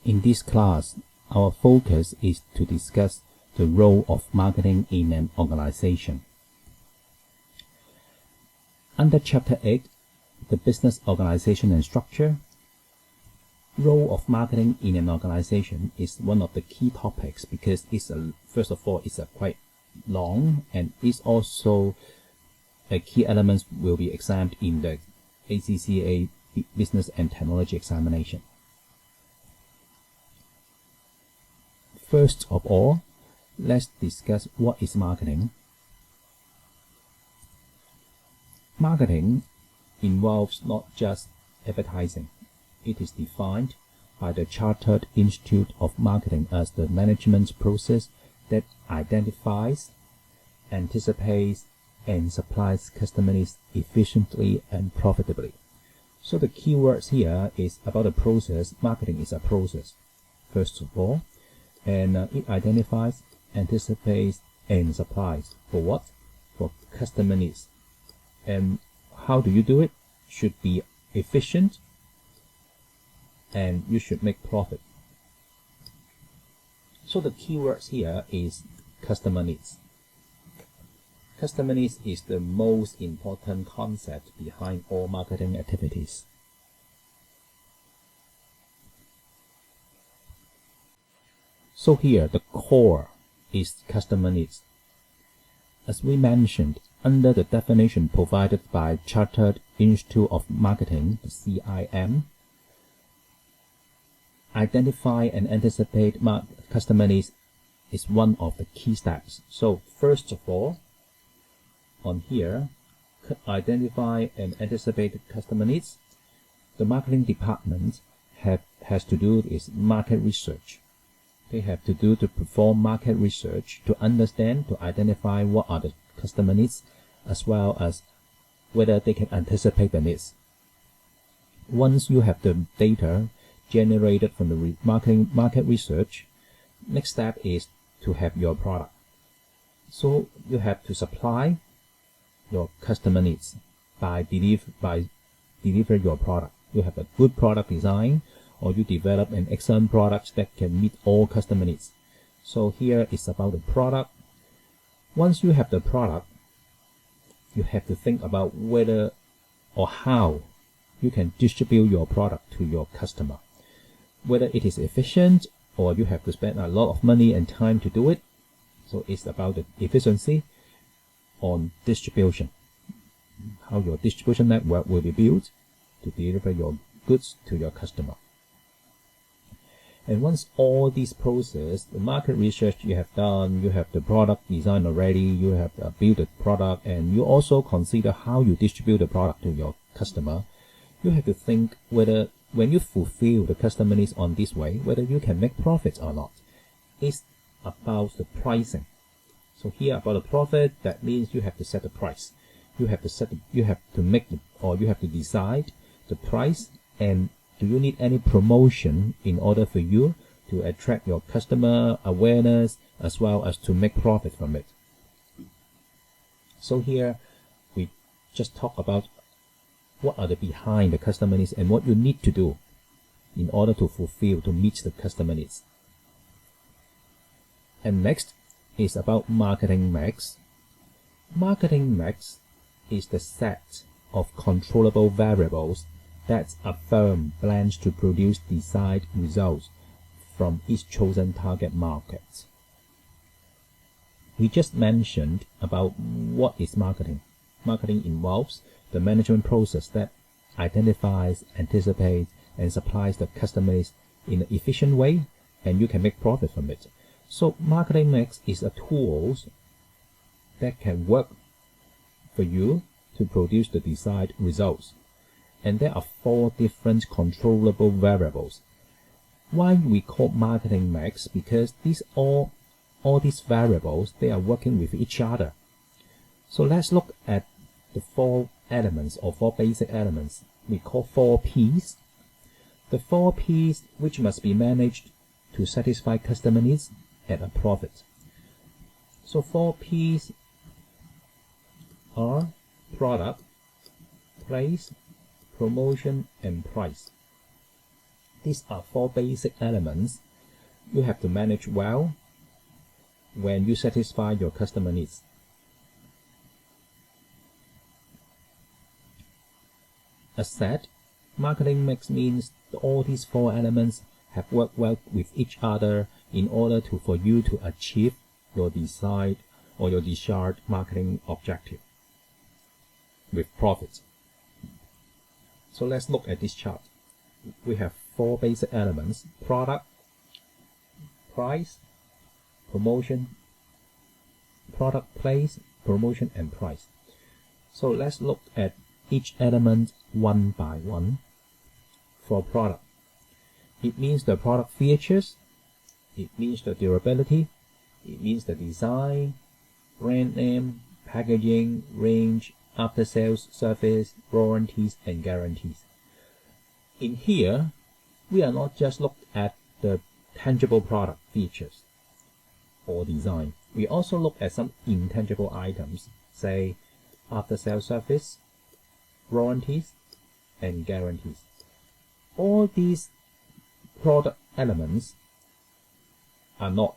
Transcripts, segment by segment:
In this class, our focus is to discuss the role of marketing in an organization. Under Chapter 8, the business organization and structure, role of marketing in an organization is one of the key topics because first of all, it's quite long, and it's also a key element will be examined in the ACCA Business and Technology examination. First of all, let's discuss what is marketing. Marketing involves not just advertising. It is defined by the Chartered Institute of Marketing as the management process that identifies, anticipates, and supplies customer needs efficiently and profitably. So the key words here is about the process. Marketing is a process, first of all, and it identifies, anticipates, and supplies for what? For customer needs. And how do you do it? Should be efficient, and you should make profit. So the key words here is customer needs. Customer needs is the most important concept behind all marketing activities. So here, the core is customer needs. As we mentioned, under the definition provided by Chartered Institute of Marketing, the CIM, identify and anticipate customer needs is one of the key steps. So first of all, on here, identify and anticipate customer needs. The marketing department has to do is market research. They have to perform market research to understand, to identify what are the customer needs, as well as whether they can anticipate the needs. Once you have the data generated from the market research, next step is to have your product. So you have to supply your customer needs by deliver your product. You have a good product design, or you develop an excellent product that can meet all customer needs. So here is about the product. Once you have the product, you have to think about whether or how you can distribute your product to your customer. Whether it is efficient, or you have to spend a lot of money and time to do it. So it's about the efficiency on distribution, how your distribution network will be built to deliver your goods to your customer. And once all this process, the market research you have done, you have the product design already, you have built the product, and you also consider how you distribute the product to your customer, you have to think whether when you fulfill the customer needs on this way, whether you can make profits or not. It's about the pricing. So here about the profit, that means you have to set the price. You have to decide the price, and do you need any promotion in order for you to attract your customer awareness as well as to make profit from it. So here we just talk about what are the behind the customer needs and what you need to do in order to meet the customer needs. And next is about marketing mix. Marketing mix is the set of controllable variables that a firm plans to produce desired results from each chosen target market. We just mentioned about what is marketing. Marketing involves the management process that identifies, anticipates, and supplies the customer needs in an efficient way, and you can make profit from it. So marketing mix is a tool that can work for you to produce the desired results. And there are 4 different controllable variables. Why we call marketing mix? Because all these variables, they are working with each other. So let's look at the 4 elements or 4 basic elements. We call 4 P's. The 4 P's which must be managed to satisfy customer needs at a profit. So 4 P's are product, place, promotion, and price. These are 4 basic elements you have to manage well when you satisfy your customer needs. As said, marketing mix means all these 4 elements have worked well with each other in order for you to achieve your desired or your desired marketing objective with profits. So let's look at this chart. We have 4 basic elements: product, price, promotion, product place, promotion, and price. So let's look at each element one by one. For product, it means the product features, it means the durability, it means the design, brand name, packaging, range, after-sales service, warranties, and guarantees. In here, we are not just looked at the tangible product features or design. We also look at some intangible items, say after-sales service, warranties, and guarantees. All these product elements are not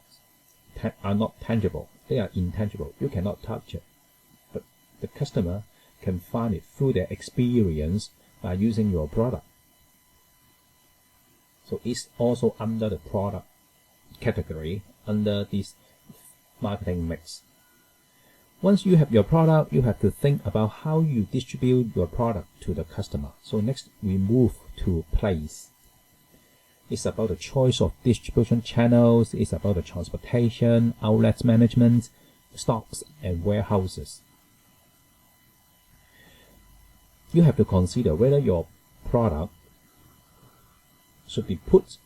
tangible. They are intangible. You cannot touch it. But the customer can find it through their experience by using your product. So it's also under the product category, under this marketing mix. Once you have your product, you have to think about how you distribute your product to the customer. So next, we move to place. It's about the choice of distribution channels. It's about the transportation, outlets management, stocks, and warehouses. You have to consider whether your product should be put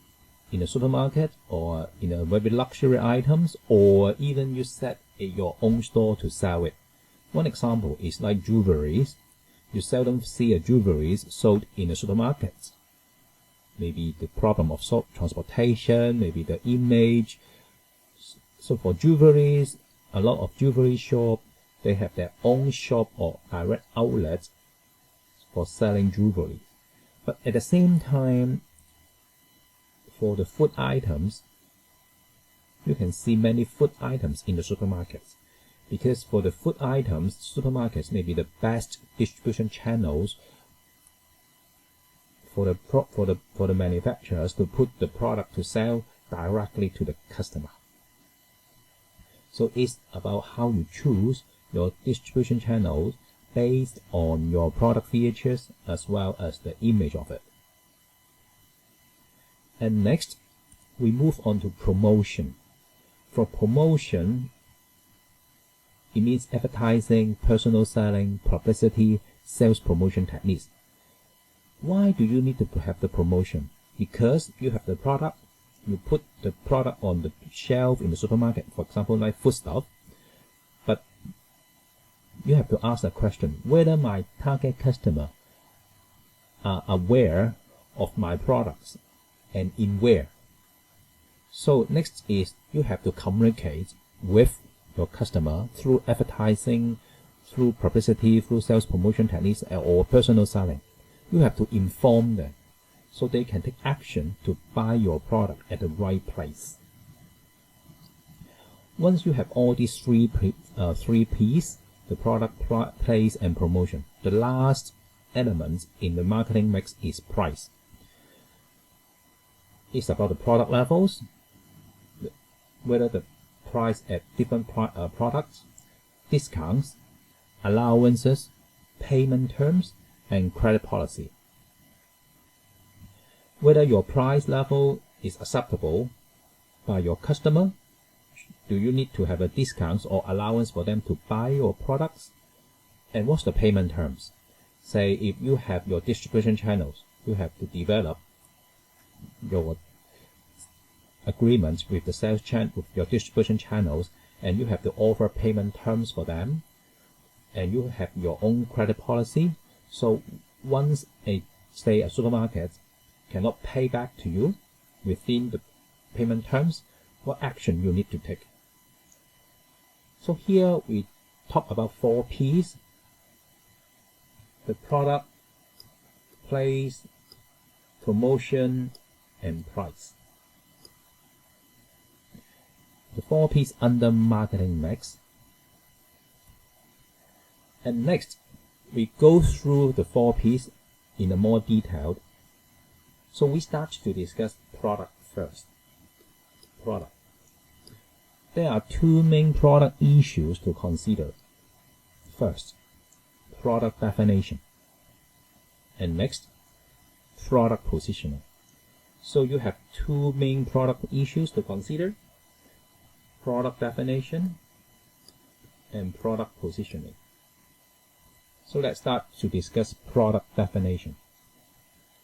in a supermarket or in a very luxury items, or even you set your own store to sell it. One example is like jewelries. You seldom see a jewelries sold in a supermarket. Maybe the problem of transportation, maybe the image. So for jewelries, a lot of jewelry shop, they have their own shop or direct outlets for selling jewelry. But at the same time, for the food items, you can see many food items in the supermarkets. Because for the food items, supermarkets may be the best distribution channels for the manufacturers to put the product to sell directly to the customer. So it's about how you choose your distribution channels based on your product features as well as the image of it. And next, we move on to promotion. For promotion, it means advertising, personal selling, publicity, sales promotion techniques. Why do you need to have the promotion? Because you have the product, you put the product on the shelf in the supermarket, for example, like foodstuff, but you have to ask a question whether my target customer are aware of my products and in where. So next is you have to communicate with your customer through advertising, through publicity, through sales promotion techniques, or personal selling. You have to inform them so they can take action to buy your product at the right place. Once you have all these three P's, the product, place, and promotion, the last element in the marketing mix is price. It's about the product levels, whether the price at different products, discounts, allowances, payment terms, and credit policy. Whether your price level is acceptable by your customer. Do you need to have a discount or allowance for them to buy your products? And what's the payment terms? Say if you have your distribution channels, you have to develop your agreements with the sales channel, with your distribution channels, and you have to offer payment terms for them, and you have your own credit policy. So once a supermarket cannot pay back to you within the payment terms, what action you need to take? So here we talk about 4 P's: the product, place, promotion, and price. The 4 P's under marketing mix. And next, we go through the 4 P's in a more detailed. So we start to discuss product first. Product. There are 2 main product issues to consider. First, product definition. And next, product positioning. So you have 2 main product issues to consider: product definition and product positioning. So let's start to discuss product definition.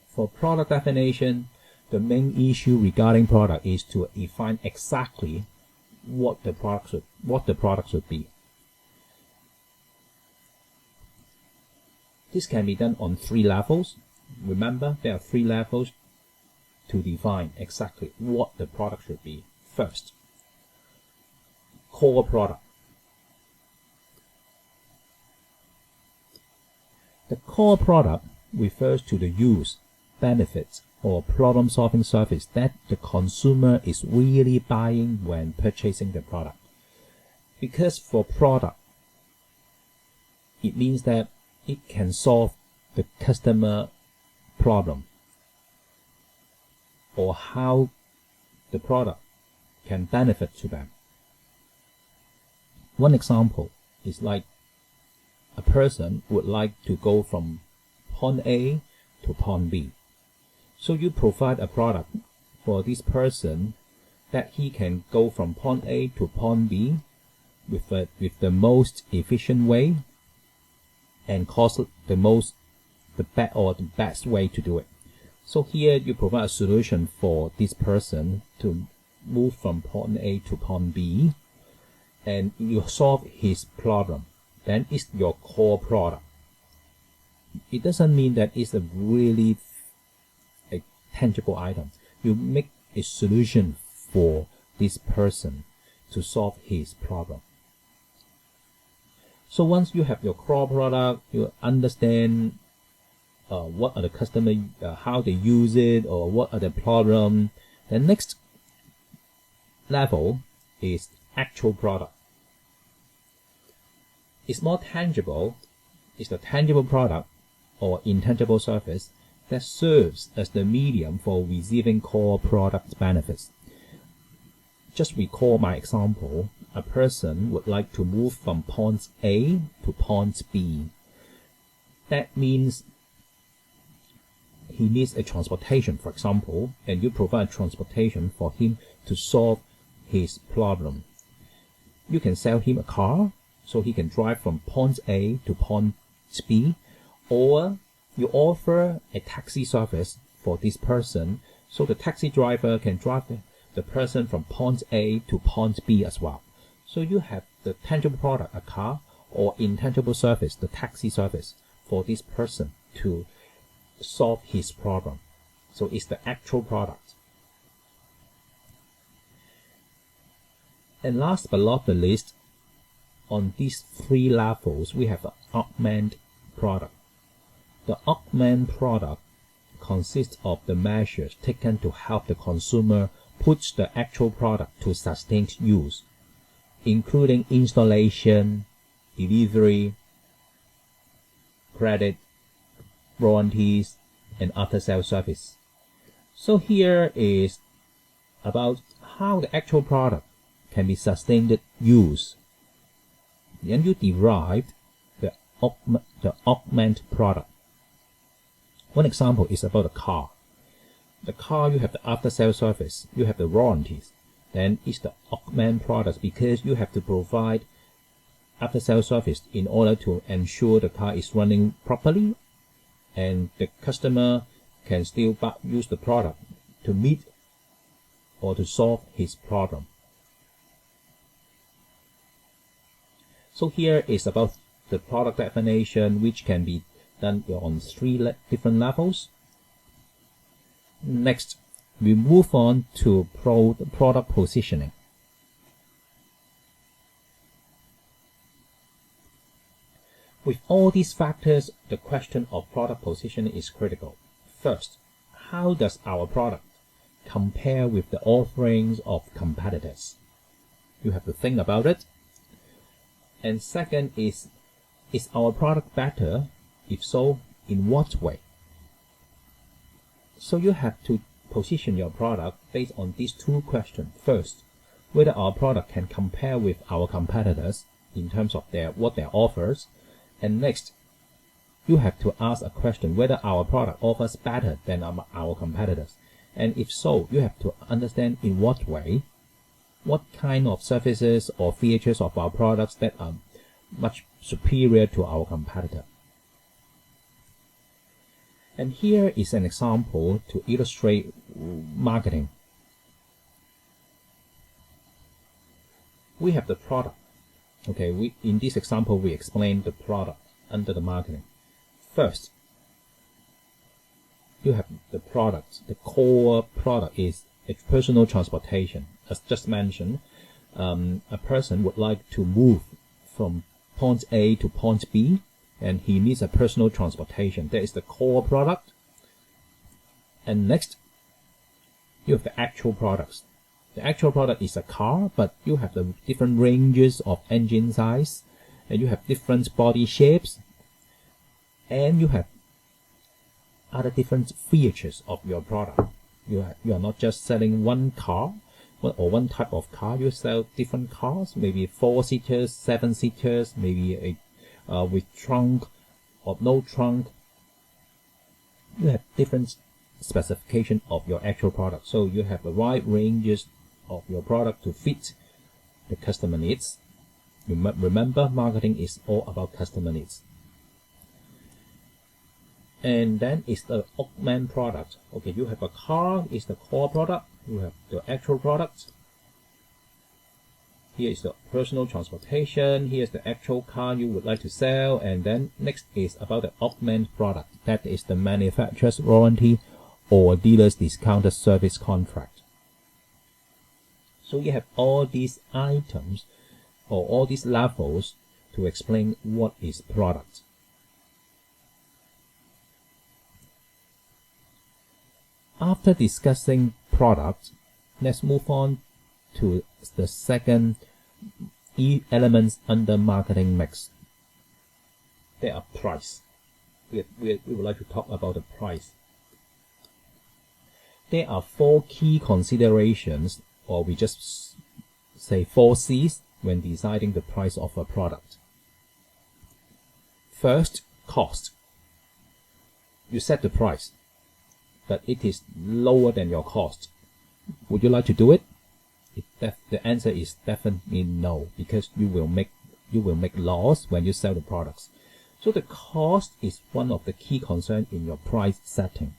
For product definition, the main issue regarding product is to define exactly what the product should be. This can be done on 3 levels. Remember, there are 3 levels to define exactly what the product should be. First, core product. The core product refers to the use, benefits, or problem-solving service that the consumer is really buying when purchasing the product. Because for product, it means that it can solve the customer problem, or how the product can benefit to them. One example is like a person would like to go from point A to point B. So you provide a product for this person that he can go from point A to point B with the most efficient way and cost the best way to do it. So here you provide a solution for this person to move from point A to point B, and you solve his problem. Then it's your core product. It doesn't mean that it's a really tangible item. You make a solution for this person to solve his problem. So once you have your core product, you understand what are the customer, how they use it, or what are the problem. The next level is actual product. It's more tangible. It's the tangible product or intangible service that serves as the medium for receiving core product benefits. Just recall my example. A person would like to move from point A to point B. That means he needs a transportation, for example, and you provide transportation for him to solve his problem. You can sell him a car so he can drive from point A to point B, or you offer a taxi service for this person so the taxi driver can drive the person from point A to point B as well. So you have the tangible product, a car, or intangible service, the taxi service, for this person to solve his problem. So it's the actual product. And last but not the least, on these 3 levels, we have the augment product. The augment product consists of the measures taken to help the consumer put the actual product to sustained use, including installation, delivery, credit, warranties, and after-sales service. So here is about how the actual product can be sustained use. Then you derive the augment product. One example is about a car. The car, you have the after-sales service, you have the warranties. Then it's the augment product because you have to provide after-sales service in order to ensure the car is running properly and the customer can still use the product to meet or to solve his problem. So here is about the product definition, which can be done on 3 different levels. Next, we move on to product positioning. With all these factors, the question of product positioning is critical. First, how does our product compare with the offerings of competitors? You have to think about it. And second is our product better? If so, in what way? So you have to position your product based on these two questions. First, whether our product can compare with our competitors in terms of what their offers. And next, you have to ask a question whether our product offers better than our competitors. And if so, you have to understand in what way, what kind of services or features of our products that are much superior to our competitor. And here is an example to illustrate marketing. We have the product. Okay, in this example, we explain the product under the marketing. First, you have the product. The core product is a personal transportation. As just mentioned, a person would like to move from point A to point B, and he needs a personal transportation. That is the core product. And next, you have the actual products. The actual product is a car, but you have the different ranges of engine size, and you have different body shapes, and you have other different features of your product. You are not just selling one car or one type of car. You sell different cars, maybe 4-seaters, 7-seaters, maybe with trunk or no trunk. You have different specification of your actual product. So you have a wide ranges of your product to fit the customer needs. Remember, marketing is all about customer needs. And then is the augment product. Okay, you have a car, is the core product. You have the actual product. Here is the personal transportation. Here's the actual car you would like to sell. And then next is about the augment product. That is the manufacturer's warranty or dealer's discounted service contract. So you have all these items or all these levels to explain what is product. After discussing product, let's move on to the second elements under marketing mix. They are price. We would like to talk about the price. There are 4 key considerations, or we just say 4 C's, when deciding the price of a product. First, cost. You set the price, but it is lower than your cost. Would you like to do it? The answer is definitely no, because you will make loss when you sell the products. So the cost is one of the key concerns in your price setting.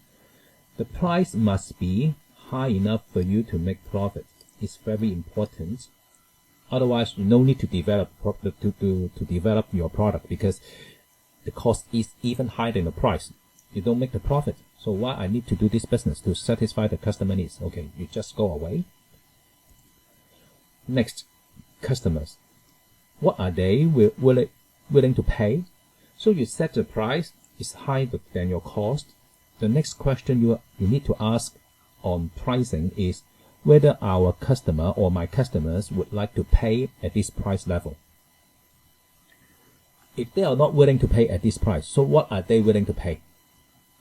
The price must be high enough for you to make profit. It's very important. Otherwise, no need to develop your product, because the cost is even higher than the price. You don't make the profit. So why I need to do this business? To satisfy the customer needs. Okay, you just go away. Next, customers. What are they willing to pay? So you set the price is higher than your cost. The next question you need to ask on pricing is whether our customer or my customers would like to pay at this price level. If they are not willing to pay at this price, so what are they willing to pay?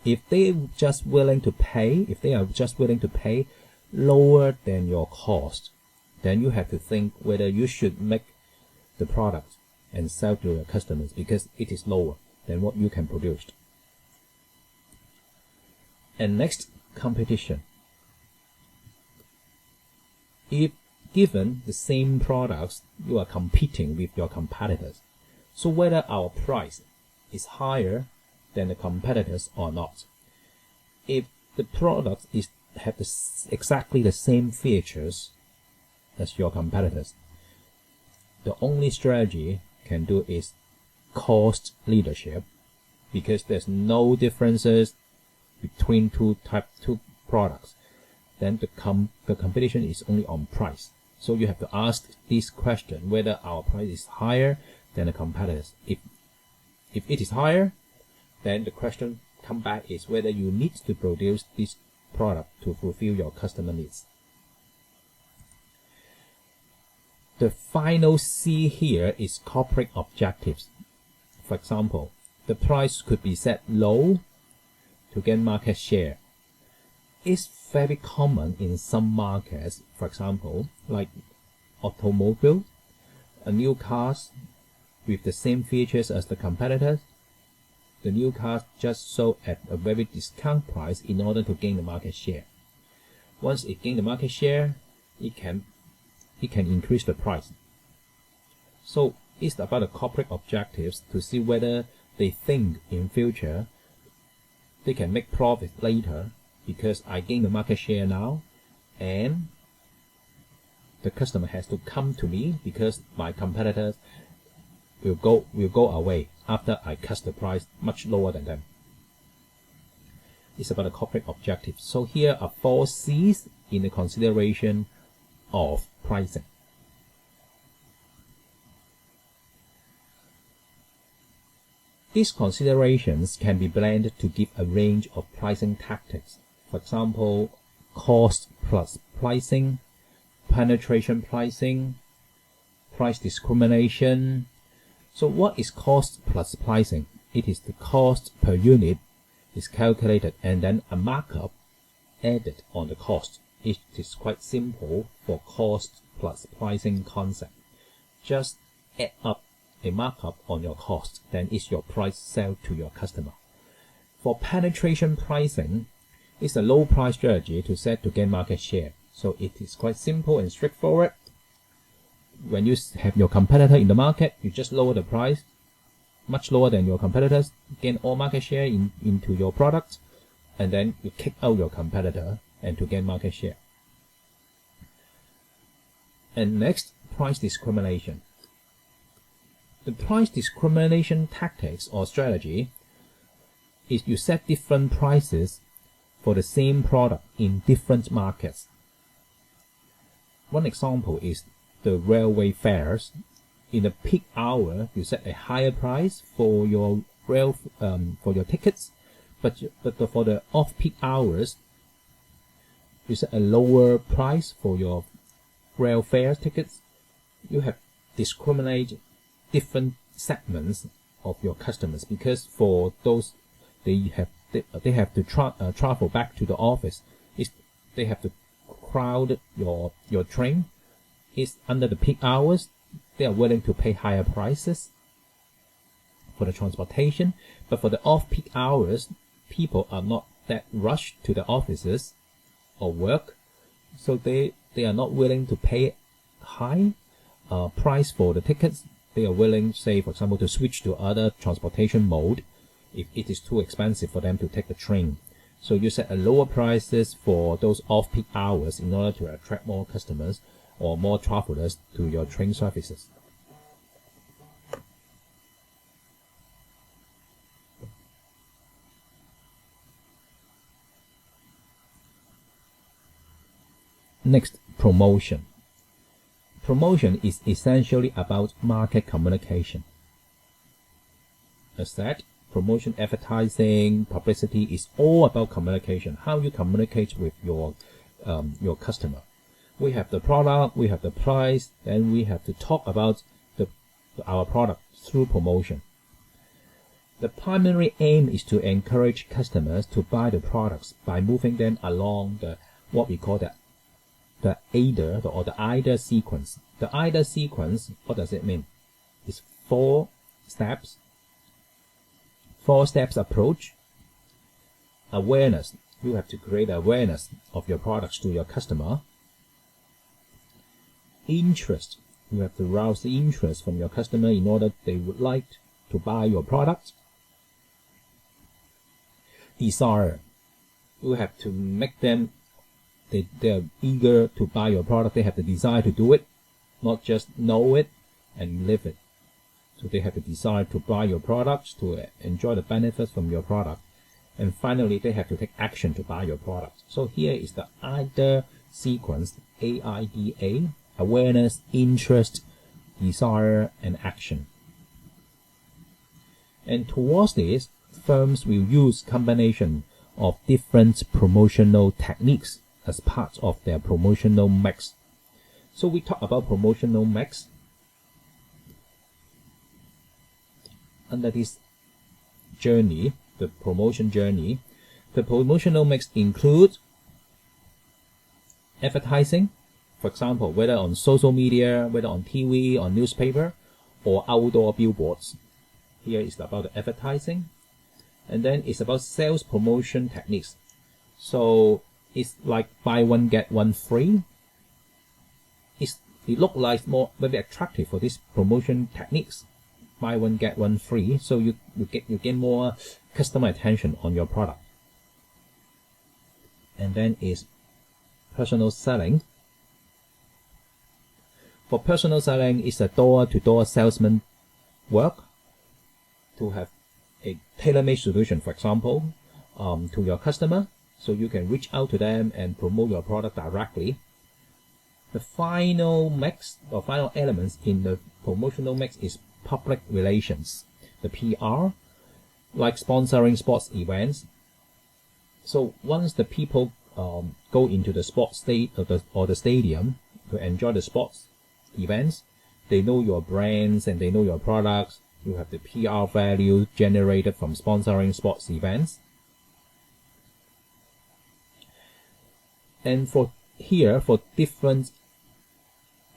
If they are just willing to pay lower than your cost, then you have to think whether you should make the product and sell to your customers, because it is lower than what you can produce. And next, competition. If given the same products, you are competing with your competitors. So whether our price is higher than the competitors or not. If the product have exactly the same features as your competitors, the only strategy can do is cost leadership, because there's no differences between two products. Then the competition is only on price. So you have to ask this question whether our price is higher than the competitors. If it is higher, then the question come back is whether you need to produce this product to fulfill your customer needs. The final C here is corporate objectives. For example, the price could be set low to gain market share. It's very common in some markets, for example, like automobile, a new cars with the same features as the competitors. The new cars just sold at a very discount price in order to gain the market share. Once it gains the market share, it can increase the price. So it's about the corporate objectives to see whether they think in future they can make profit later because I gain the market share now, and the customer has to come to me because my competitors will go away after I cut the price much lower than them. It's about the corporate objective. So here are 4 C's in the consideration of pricing. These considerations can be blended to give a range of pricing tactics. For example, cost plus pricing, penetration pricing, price discrimination. So what is cost plus pricing? It is the cost per unit is calculated and then a markup added on the cost. It is quite simple for cost plus pricing concept. Just add up a markup on your cost, then it's your price sell to your customer. For penetration pricing, it's a low price strategy to set to gain market share. So it is quite simple and straightforward. When you have your competitor in the market, you just lower the price much lower than your competitors, gain all market share into your product, and then you kick out your competitor and to gain market share. And next, price discrimination. The price discrimination tactics or strategy is you set different prices for the same product in different markets. One example is the railway fares. In the peak hour, you set a higher price for your tickets, but for the off-peak hours, you set a lower price for your rail fare tickets. You have discriminate different segments of your customers, because for those they have to travel back to the office. They have to crowd your train. It's under the peak hours. They are willing to pay higher prices for the transportation, but for the off-peak hours, people are not that rushed to the offices or work, so they are not willing to pay high price for the tickets. They are willing, say for example, to switch to other transportation mode if it is too expensive for them to take the train. So you set a lower prices for those off-peak hours in order to attract more customers or more travelers to your train services. Next, promotion. Promotion is essentially about market communication. As said, promotion, advertising, publicity is all about communication. How you communicate with your customer. We have the product, we have the price, then we have to talk about our product through promotion. The primary aim is to encourage customers to buy the products by moving them along what we call the AIDA or the AIDA sequence. The AIDA sequence, what does it mean? It's 4 steps. 4 steps approach. Awareness. You have to create awareness of your products to your customer. Interest. You have to rouse the interest from your customer in order they would like to buy your product. Desire. You have to make them they are eager to buy your product. They have the desire to do it, not just know it and live it. So they have the desire to buy your products, to enjoy the benefits from your product. And finally, they have to take action to buy your product. So here is the AIDA sequence, AIDA, awareness, interest, desire, and action. And towards this, firms will use combination of different promotional techniques as part of their promotional mix. So we talk about promotional mix. Under this journey, the promotion journey, the promotional mix includes advertising, for example, whether on social media, whether on TV, on newspaper, or outdoor billboards. Here is about the advertising. And then it's about sales promotion techniques. So it's like buy one, get one free. It looks like more very attractive for these promotion techniques. Buy one, get one free. So you get more customer attention on your product. And then is personal selling. For personal selling, it's a door-to-door salesman work to have a tailor-made solution, for example, to your customer, so you can reach out to them and promote your product directly. The final mix or final elements in the promotional mix is public relations, the PR, like sponsoring sports events. So once the people go into the sports state or the stadium to enjoy the sports events, they know your brands and they know your products. You have the PR value generated from sponsoring sports events. And for different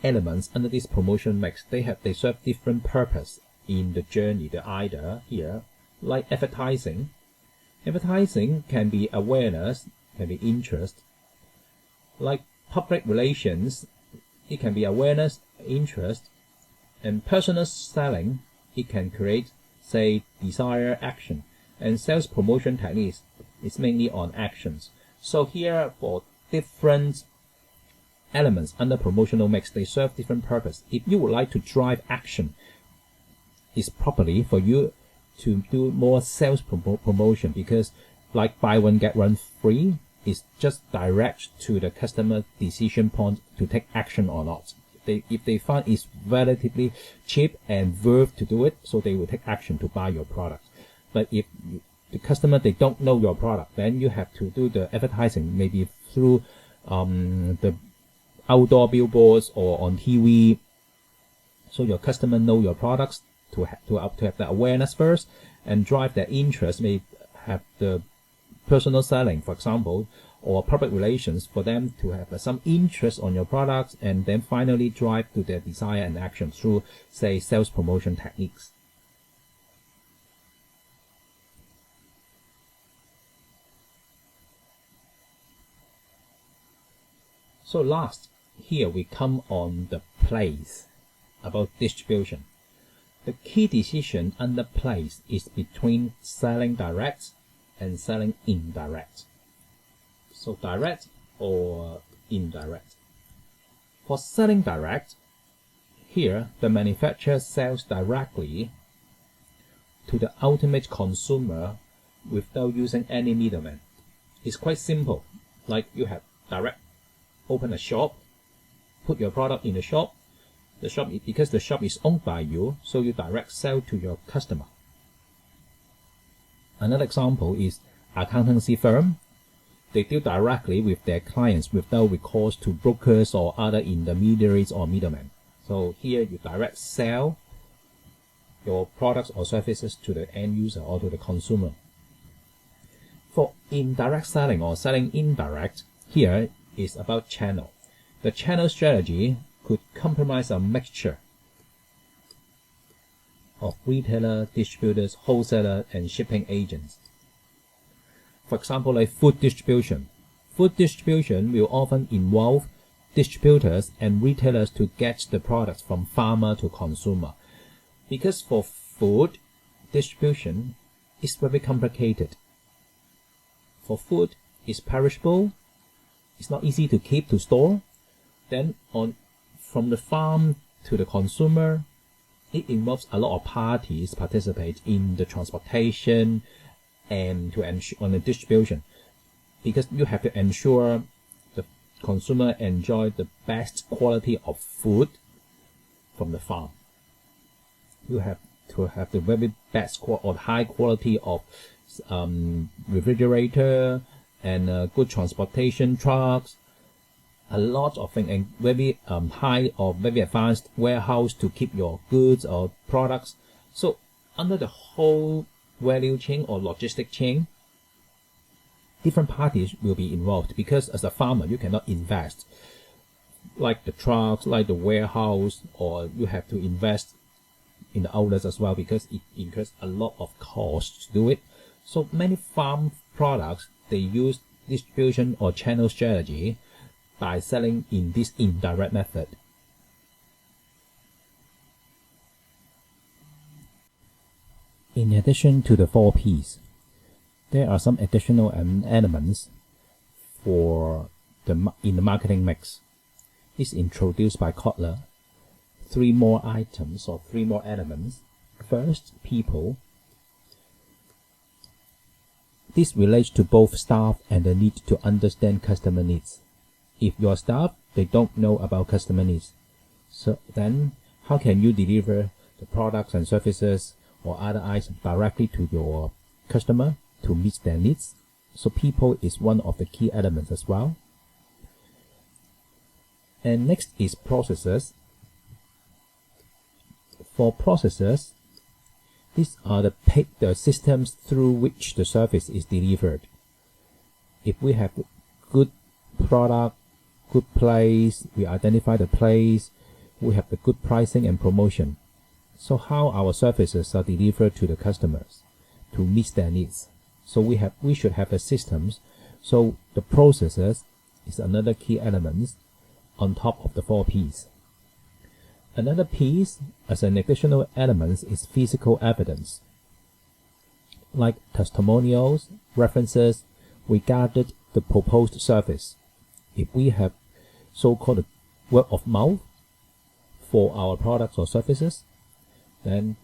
elements under this promotion mix, they serve different purpose in the journey, the idea here, like advertising. Advertising can be awareness, can be interest. Like public relations, it can be awareness, interest. And personal selling, it can create, say, desire, action. And sales promotion techniques is mainly on actions. So here, for different elements under promotional mix, they serve different purpose. If you would like to drive action, it's properly for you to do more sales promotion, because like buy one get one free is just direct to the customer decision point to take action or not. If they find it's relatively cheap and worth to do it, so they will take action to buy your product. But if the customer, they don't know your product, then you have to do the advertising maybe through the outdoor billboards or on TV, so your customer know your products, to have the awareness first and drive their interest. May have the personal selling, for example, or public relations for them to have some interest on your products, and then finally drive to their desire and action through, say, sales promotion techniques. So last, here we come on the place, about distribution. The key decision under place is between selling direct and selling indirect. So direct or indirect. For selling direct, here the manufacturer sells directly to the ultimate consumer without using any middleman. It's quite simple. Like you have direct, open a shop, put your product in the shop. The shop, because the shop is owned by you, so you direct sell to your customer. Another example is accountancy firm. They deal directly with their clients without recourse to brokers or other intermediaries or middlemen. So here you direct sell your products or services to the end user or to the consumer. For indirect selling or selling indirect, here is about channel. The channel strategy could comprise a mixture of retailer, distributors, wholesaler, and shipping agents. For example, like food distribution. Food distribution will often involve distributors and retailers to get the products from farmer to consumer. Because for food distribution, it's very complicated. For food, it's perishable, it's not easy to keep to store. Then from the farm to the consumer, it involves a lot of parties participate in the transportation and to ensure on the distribution, because you have to ensure the consumer enjoy the best quality of food from the farm. You have to have the very best or high quality of refrigerator, and good transportation trucks, a lot of things, and very high or very advanced warehouse to keep your goods or products. So under the whole value chain or logistic chain, different parties will be involved, because as a farmer you cannot invest like the trucks, like the warehouse, or you have to invest in the outlets as well, because it incurs a lot of costs to do it. So many farm products, they use distribution or channel strategy by selling in this indirect method. In addition to the 4 Ps, there are some additional elements in the marketing mix. It's introduced by Kotler. 3 more items or 3 more elements. First, people. This relates to both staff and the need to understand customer needs. If your staff, they don't know about customer needs, so then how can you deliver the products and services or other items directly to your customer to meet their needs? So people is one of the key elements as well. And next is processes. For processes, these are the systems through which the service is delivered. If we have good product, good place, we identify the place, we have the good pricing and promotion. So how our services are delivered to the customers to meet their needs. So we should have the systems. So the processes is another key element on top of the 4 Ps. Another piece as an additional element is physical evidence, like testimonials, references regarding the proposed service. If we have so-called word of mouth for our products or services, then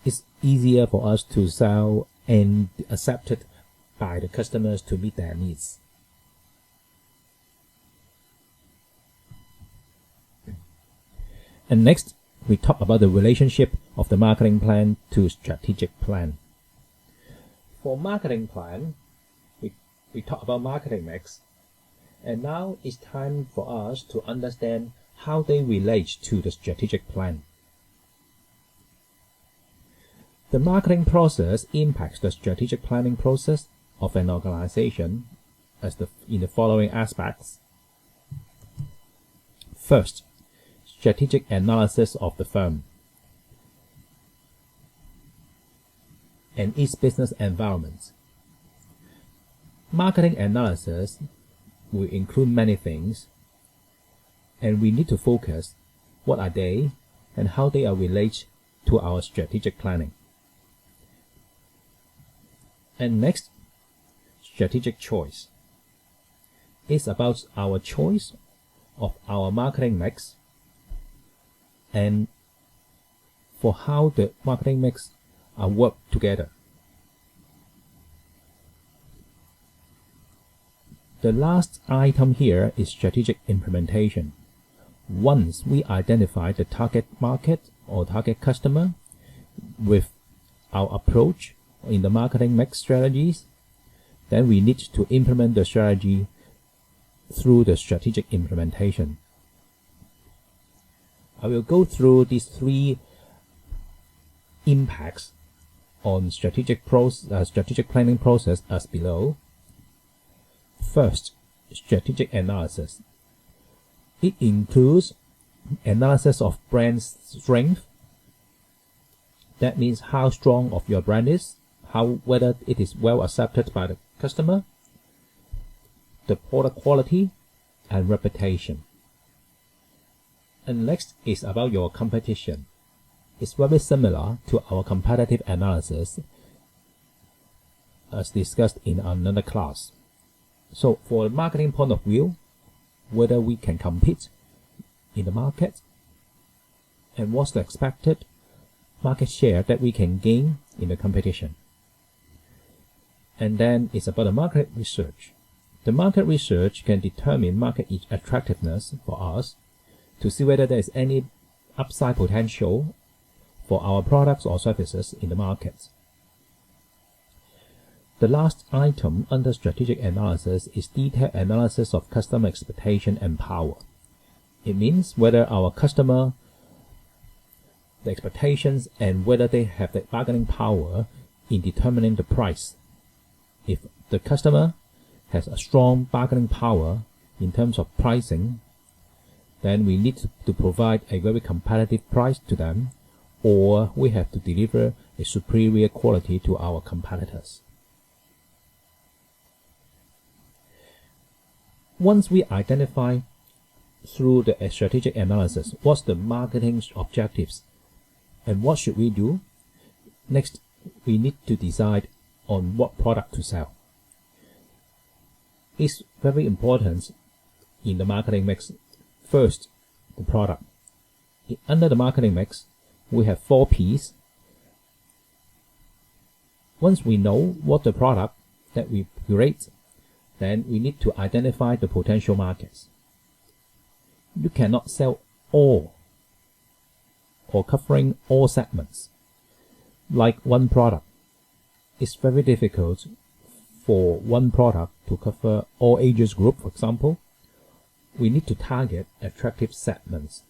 it's easier for us to sell and accepted by the customers to meet their needs. And next, we talk about the relationship of the marketing plan to strategic plan. For marketing plan, we talk about marketing mix. And now it's time for us to understand how they relate to the strategic plan. The marketing process impacts the strategic planning process of an organization in the following aspects. First, strategic analysis of the firm and its business environment. Marketing analysis will include many things, and we need to focus what are they and how they are related to our strategic planning. And next, strategic choice. It's about our choice of our marketing mix and for how the marketing mix are work together. The last item here is strategic implementation. Once we identify the target market or target customer with our approach in the marketing mix strategies, then we need to implement the strategy through the strategic implementation. I will go through these 3 impacts on strategic planning process as below. First, strategic analysis. It includes analysis of brand strength. That means how strong of your brand is, whether it is well accepted by the customer, the product quality, and reputation. And next is about your competition. It's very similar to our competitive analysis as discussed in another class. So for the marketing point of view, whether we can compete in the market and what's the expected market share that we can gain in the competition. And then it's about the market research. The market research can determine market attractiveness for us to see whether there is any upside potential for our products or services in the market. The last item under strategic analysis is detailed analysis of customer expectation and power. It means whether our customer, the expectations, and whether they have the bargaining power in determining the price. If the customer has a strong bargaining power in terms of pricing, then we need to provide a very competitive price to them, or we have to deliver a superior quality to our competitors. Once we identify through the strategic analysis what's the marketing objectives and what should we do, next we need to decide on what product to sell. It's very important in the marketing mix. First, the product. Under the marketing mix, we have 4 P's. Once we know what the product that we create, then we need to identify the potential markets. You cannot sell all or covering all segments like one product. It's very difficult for one product to cover all ages group, for example. We need to target attractive segments.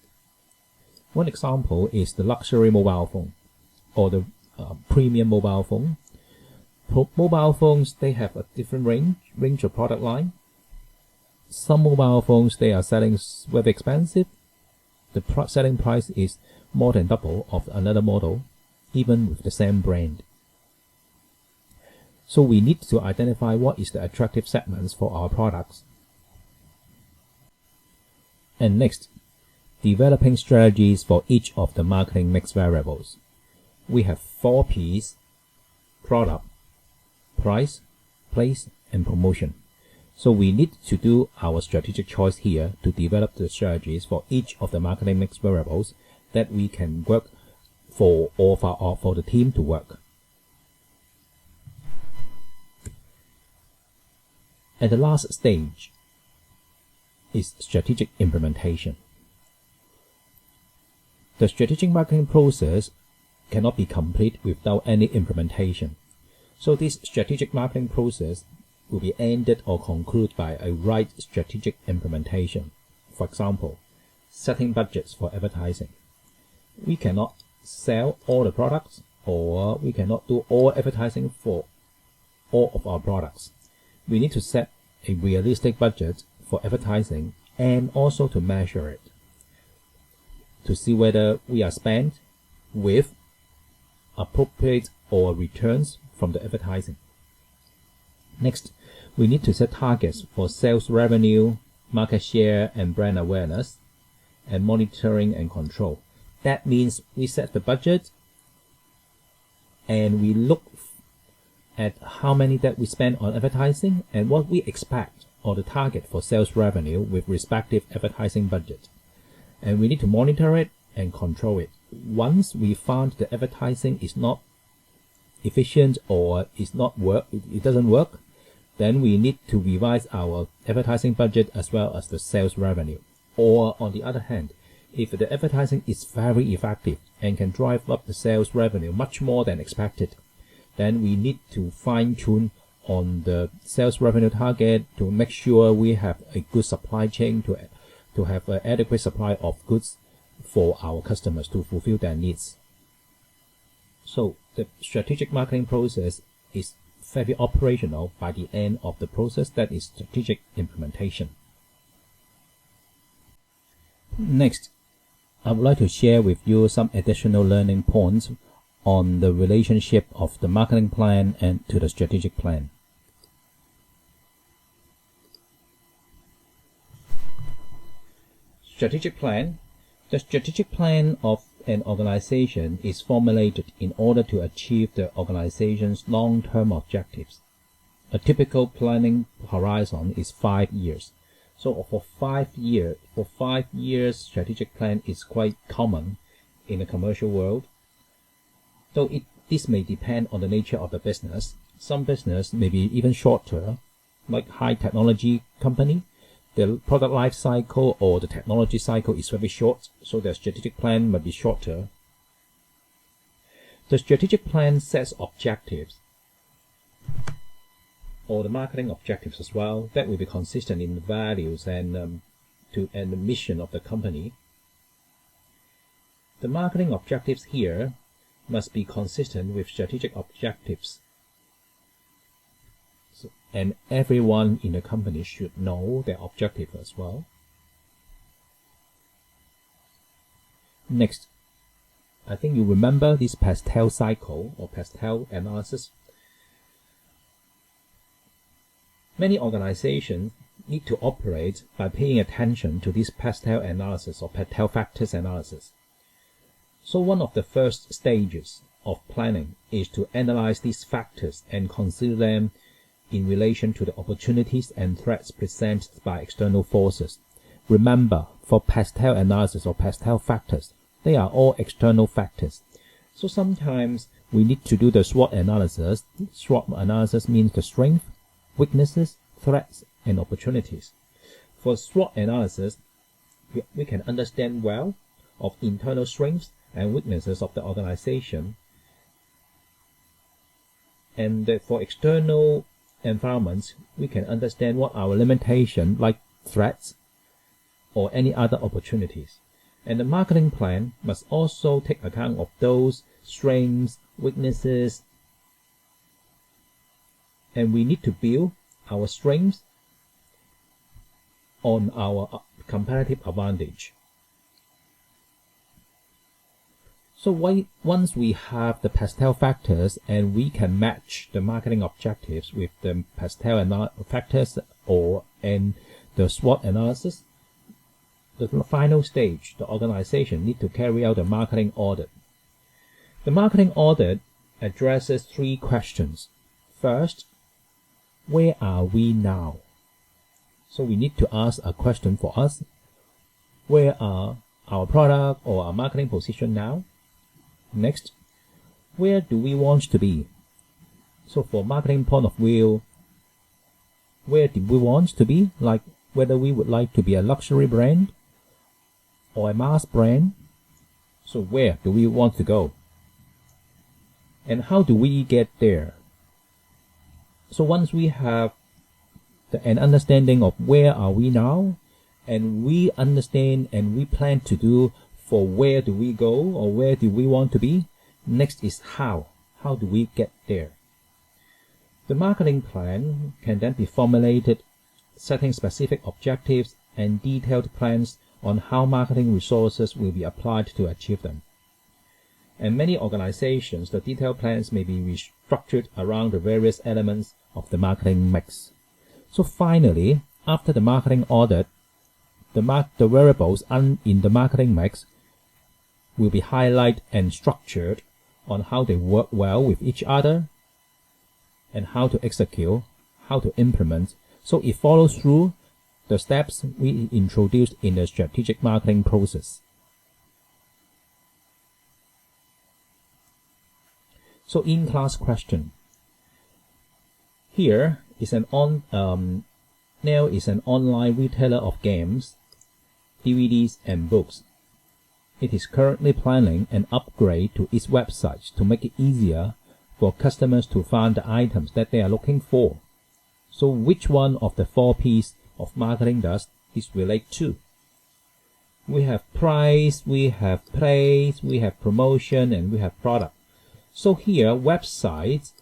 One example is the luxury mobile phone or the premium mobile phone. Mobile phones, they have a different range of product line. Some mobile phones, they are selling very expensive. The selling price is more than double of another model, even with the same brand. So we need to identify what is the attractive segments for our products. And next, developing strategies for each of the marketing mix variables. We have 4 P's: product, price, place, and promotion. So we need to do our strategic choice here to develop the strategies for each of the marketing mix variables that we can work for, or for the team to work. And the last stage is strategic implementation. The strategic marketing process cannot be complete without any implementation. So this strategic marketing process will be ended or concluded by a right strategic implementation. For example, setting budgets for advertising. We cannot sell all the products, or we cannot do all advertising for all of our products. We need to set a realistic budget for advertising and also to measure it, to see whether we are spent with appropriate or returns from the advertising. Next, we need to set targets for sales revenue, market share, and brand awareness, and monitoring and control. That means we set the budget and we look at how many that we spend on advertising and what we expect or the target for sales revenue with respective advertising budget. And we need to monitor it and control it. Once we found the advertising is not efficient or it doesn't work, then we need to revise our advertising budget as well as the sales revenue. Or on the other hand, if the advertising is very effective and can drive up the sales revenue much more than expected, then we need to fine-tune on the sales revenue target to make sure we have a good supply chain to have an adequate supply of goods for our customers to fulfill their needs. So the strategic marketing process is very operational by the end of the process, that is strategic implementation. Next, I would like to share with you some additional learning points on the relationship of the marketing plan and to the strategic plan. Strategic plan. The strategic plan of an organization is formulated in order to achieve the organization's long-term objectives. A typical planning horizon is 5 years. So for 5 years, strategic plan is quite common in the commercial world. So this may depend on the nature of the business. Some business may be even shorter, like high technology company. The product life cycle or the technology cycle is very short, so the strategic plan might be shorter. The strategic plan sets objectives. or the marketing objectives as well, that will be consistent in the values and the mission of the company. The marketing objectives here must be consistent with strategic objectives. And everyone in the company should know their objective as well. Next, I think you remember this pastel cycle or pastel analysis. Many organizations need to operate by paying attention to this pastel analysis or pastel factors analysis. So one of the first stages of planning is to analyze these factors and consider them in relation to the opportunities and threats presented by external forces. Remember, for pastel analysis or pastel factors, they are all external factors. So sometimes we need to do the SWOT analysis. SWOT analysis means the strength, weaknesses, threats, and opportunities. For SWOT analysis, we can understand well of internal strengths and weaknesses of the organization. And for external environments, we can understand what our limitation, like threats or any other opportunities. And the marketing plan must also take account of those strengths, weaknesses, and we need to build our strengths on our competitive advantage. So once we have the pastel factors and we can match the marketing objectives with the pastel factors and the SWOT analysis, the final stage, the organization need to carry out the marketing audit. The marketing audit addresses 3 questions. First, where are we now? So we need to ask a question for us. Where are our product or our marketing position now? Next, where do we want to be? So for marketing point of view, where do we want to be? Like whether we would like to be a luxury brand or a mass brand. So where do we want to go? And how do we get there? So once we have an understanding of where are we now, and we understand and we plan to do for where do we go or where do we want to be, next is how. How do we get there? The marketing plan can then be formulated, setting specific objectives and detailed plans on how marketing resources will be applied to achieve them. And many organizations, the detailed plans may be restructured around the various elements of the marketing mix. So finally, after the marketing audit, the variables in the marketing mix will be highlighted and structured on how they work well with each other and how to execute, how to implement. So it follows through the steps we introduced in the strategic marketing process. So in-class question. Here is Nell is an online retailer of games, DVDs, and books. It is currently planning an upgrade to its website to make it easier for customers to find the items that they are looking for. So which one of the 4 P's of marketing does this relate to? We have price, we have place, we have promotion, and we have product. So here, websites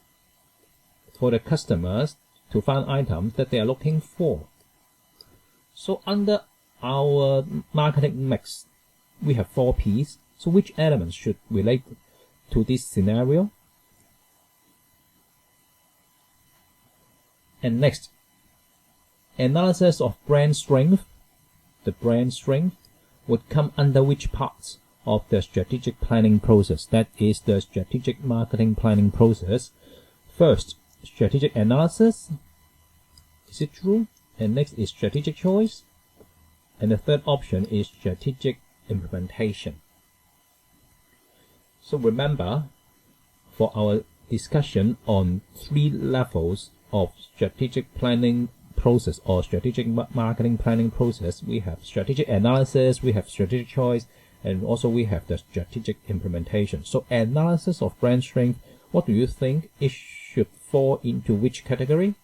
for the customers to find items that they are looking for. So under our marketing mix, we have 4 P's. So which elements should relate to this scenario? And next, analysis of brand strength. The brand strength would come under which parts of the strategic planning process? That is the strategic marketing planning process. First, strategic analysis. Is it true? And next is strategic choice. And the third option is strategic implementation. So remember, for our discussion on 3 levels of strategic planning process or strategic marketing planning process, we have strategic analysis, we have strategic choice, and also we have the strategic implementation. So analysis of brand strength, what do you think it should fall into which category?